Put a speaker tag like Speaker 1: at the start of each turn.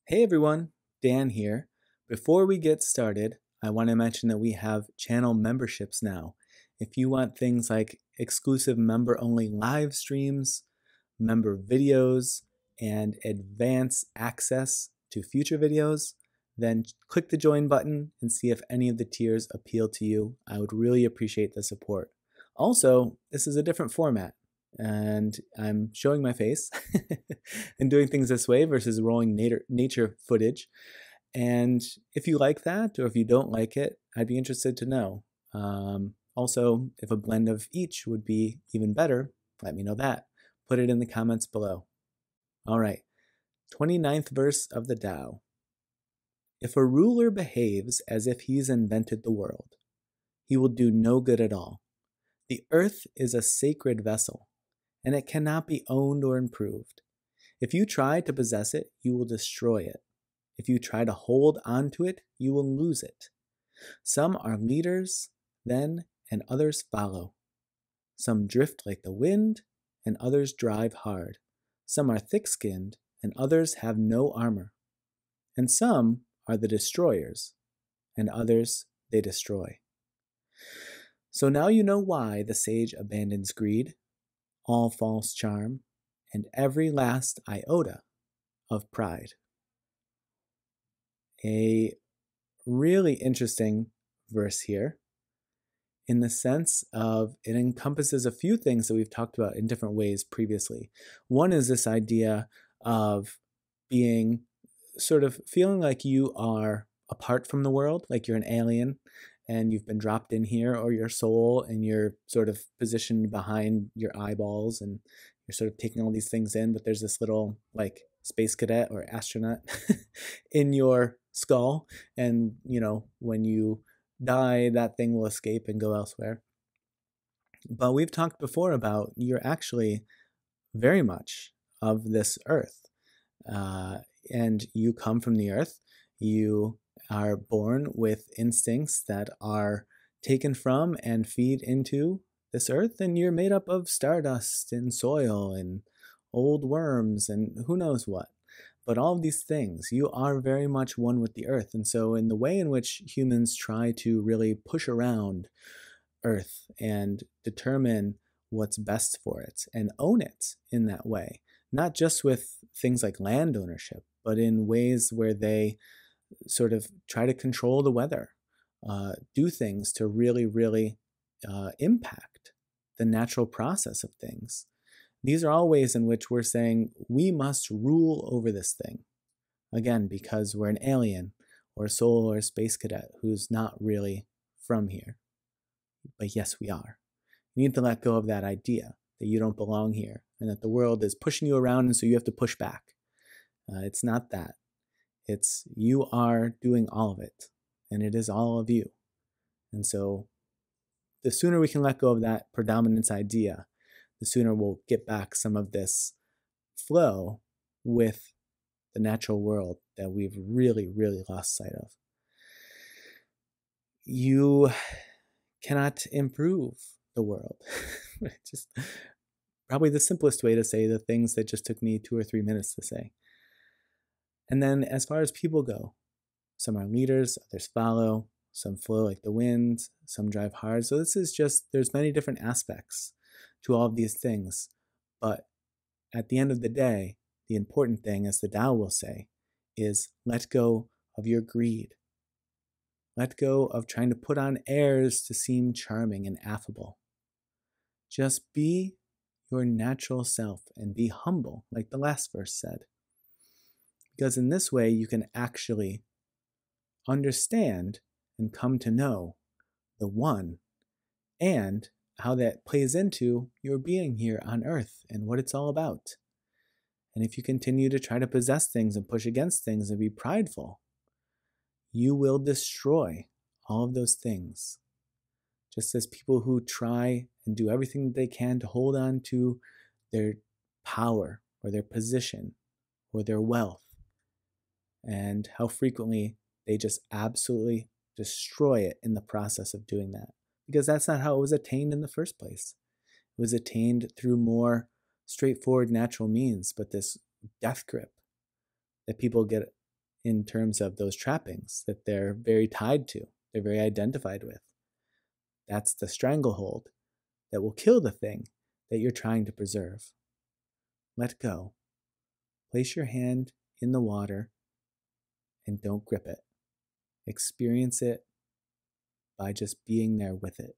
Speaker 1: Hey everyone, Dan here. Before we get started, I want to mention that we have channel memberships now. If you want things like exclusive member-only live streams, member videos, and advance access to future videos, then click the join button and see if any of the tiers appeal to you. I would really appreciate the support. Also, this is a different format and I'm showing my face and doing things this way versus rolling nature footage. And if you like that or if you don't like it, I'd be interested to know. Also, if a blend of each would be even better, let me know that. Put it in the comments below. All right, 29th verse of the Tao. If a ruler behaves as if he's invented the world, he will do no good at all. The earth is a sacred vessel, and it cannot be owned or improved. If you try to possess it, you will destroy it. If you try to hold on to it, you will lose it. Some are leaders, then, and others follow. Some drift like the wind, and others drive hard. Some are thick-skinned, and others have no armor. And some are the destroyers, and others they destroy. So now you know why the sage abandons greed, all false charm, and every last iota of pride. A really interesting verse here in the sense of it encompasses a few things that we've talked about in different ways previously. One is this idea of being sort of feeling like you are apart from the world, like you're an alien and you've been dropped in here, or your soul and you're sort of positioned behind your eyeballs and you're sort of taking all these things in, but there's this little like space cadet or astronaut in your skull, and when you die, that thing will escape and go elsewhere. But we've talked before about you're actually very much of this earth, and you come from the earth. You are born with instincts that are taken from and feed into this earth, and you're made up of stardust and soil and old worms and who knows what. But all of these things, you are very much one with the earth. And so in the way in which humans try to really push around earth and determine what's best for it and own it in that way, not just with things like land ownership, but in ways where they sort of try to control the weather, do things to really, really impact the natural process of things. These are all ways in which we're saying we must rule over this thing. Again, because we're an alien or a soul or a space cadet who's not really from here. But yes, we are. You need to let go of that idea that you don't belong here and that the world is pushing you around and so you have to push back. It's not that. It's you are doing all of it, and it is all of you. And so the sooner we can let go of that predominance idea, the sooner we'll get back some of this flow with the natural world that we've really, really lost sight of. You cannot improve the world. Just probably the simplest way to say the things that just took me 2 or 3 minutes to say. And then as far as people go, some are leaders, others follow, some flow like the wind, some drive hard. So this is just, there's many different aspects to all of these things. But at the end of the day, the important thing, as the Tao will say, is let go of your greed. Let go of trying to put on airs to seem charming and affable. Just be your natural self and be humble, like the last verse said. Because in this way, you can actually understand and come to know the One and how that plays into your being here on earth and what it's all about. And if you continue to try to possess things and push against things and be prideful, you will destroy all of those things. Just as people who try and do everything that they can to hold on to their power or their position or their wealth, and how frequently they just absolutely destroy it in the process of doing that. Because that's not how it was attained in the first place. It was attained through more straightforward natural means, but this death grip that people get in terms of those trappings that they're very tied to, they're very identified with. That's the stranglehold that will kill the thing that you're trying to preserve. Let go. Place your hand in the water and don't grip it. Experience it by just being there with it.